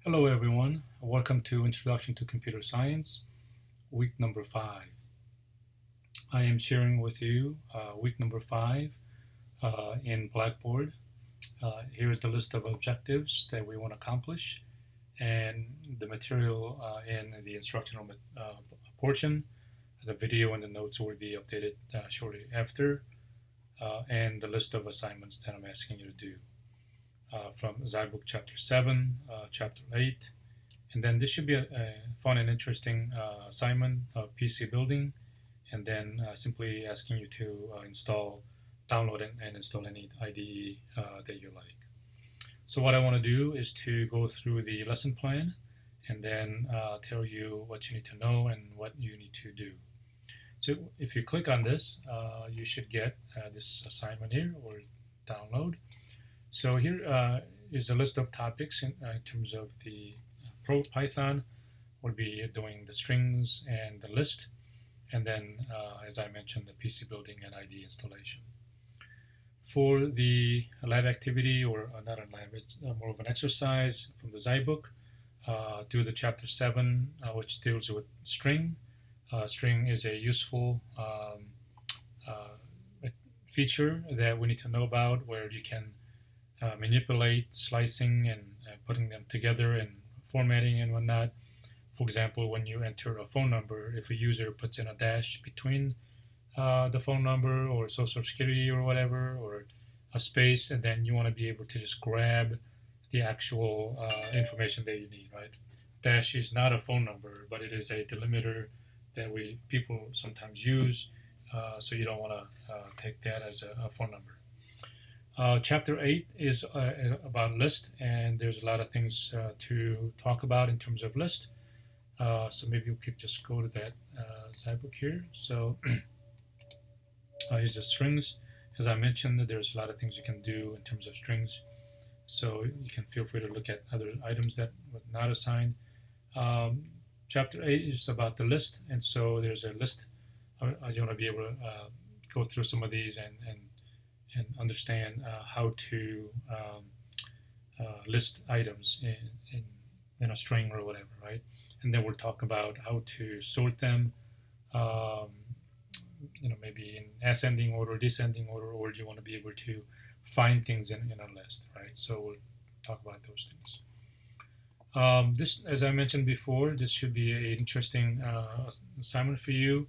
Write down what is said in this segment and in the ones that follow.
Hello everyone, welcome to Introduction to Computer Science, week number 5. I am sharing with you week number 5 in Blackboard. Here's the list of objectives that we want to accomplish and the material in the instructional portion. The video and the notes will be updated shortly after, and the list of assignments that I'm asking you to do. From Zybook Chapter 7, Chapter 8, and then this should be a fun and interesting assignment of PC building, and then simply asking you to download and install any IDE that you like. So what I want to do is to go through the lesson plan and then tell you what you need to know and what you need to do. So if you click on this, you should get this assignment here or download. So here is a list of topics in terms of the Python. We'll be doing the strings and the list, and then, as I mentioned, the PC building and IDE installation. For the lab activity, or not a lab, it's more of an exercise from the Zybook, do the Chapter 7, which deals with string. String is a useful feature that we need to know about, where you can manipulate slicing and putting them together and formatting and whatnot. For example, when you enter a phone number, if a user puts in a dash between the phone number or social security or whatever, or a space, and then you want to be able to just grab the actual information that you need, right? Dash is not a phone number, but it is a delimiter that people sometimes use, so you don't want to take that as a phone number. Chapter 8 is about list, and there's a lot of things to talk about in terms of list. So maybe we could just go to that Zybook here. So here's the strings. As I mentioned, there's a lot of things you can do in terms of strings. So you can feel free to look at other items that were not assigned. Chapter 8 is about the list, and so there's a list. You want to be able to go through some of these and understand how to list items in a string or whatever, right? And then we'll talk about how to sort them, maybe in ascending order, descending order, or do you want to be able to find things in a list, right? So we'll talk about those things. This, as I mentioned before, this should be an interesting assignment for you.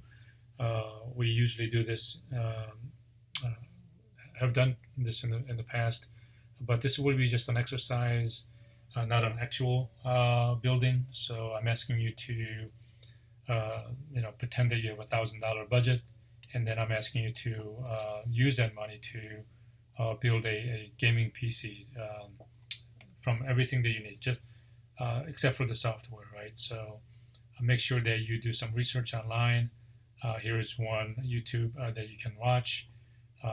We usually do this, have done this in the past, but this will be just an exercise, not an actual building. So I'm asking you to, pretend that you have $1,000 budget, and then I'm asking you to use that money to build a gaming PC from everything that you need, just except for the software, right? So make sure that you do some research online. Here is one YouTube that you can watch.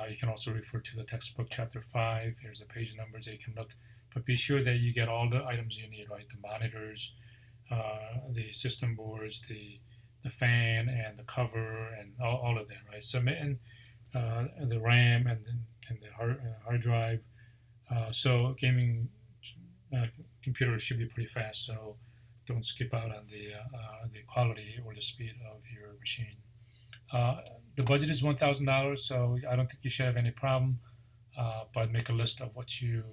You can also refer to the textbook chapter 5. Here's the page numbers that you can look. But be sure that you get all the items you need, right? The monitors, the system boards, the fan, and the cover, and all of that, right? So and the RAM and the hard drive. So gaming computer should be pretty fast. So don't skip out on the quality or the speed of your machine. The budget is $1,000, so I don't think you should have any problem. But make a list of what you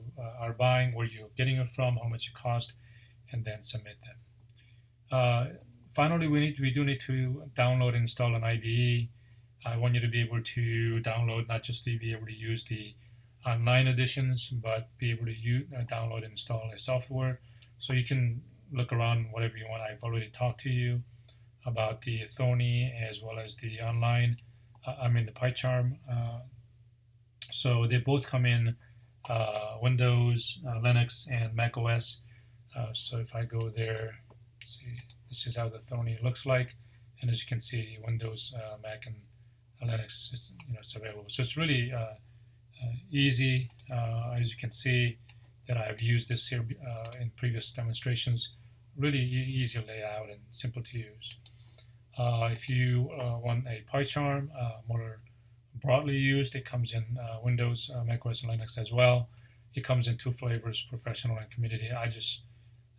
are buying, where you're getting it from, how much it cost, and then submit them. Finally, we do need to download and install an IDE. I want you to be able to download, not just to be able to use the online editions, but be able to download and install a software. So you can look around whatever you want. I've already talked to you about the Thorny as well as the online. The PyCharm. So they both come in Windows, Linux, and Mac OS. So if I go there, see, this is how the Thorny looks like, and as you can see, Windows, Mac, and Linux, it's available. So it's really easy. As you can see, that I've used this here in previous demonstrations. Really easy layout and simple to use. If you want a PyCharm more broadly used, it comes in Windows, macOS, and Linux as well. It comes in two flavors, professional and community. I just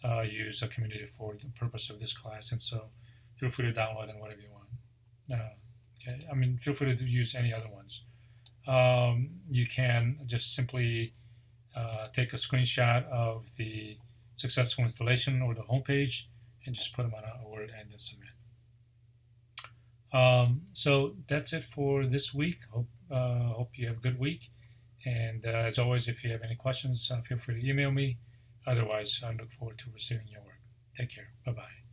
use a community for the purpose of this class, and so feel free to download and whatever you want. Okay, I mean, feel free to use any other ones. You can just simply take a screenshot of the successful installation or the homepage and just put them on a Word and then submit. So that's it for this week. Hope you have a good week. And as always, if you have any questions, feel free to email me. Otherwise, I look forward to receiving your work. Take care. Bye-bye.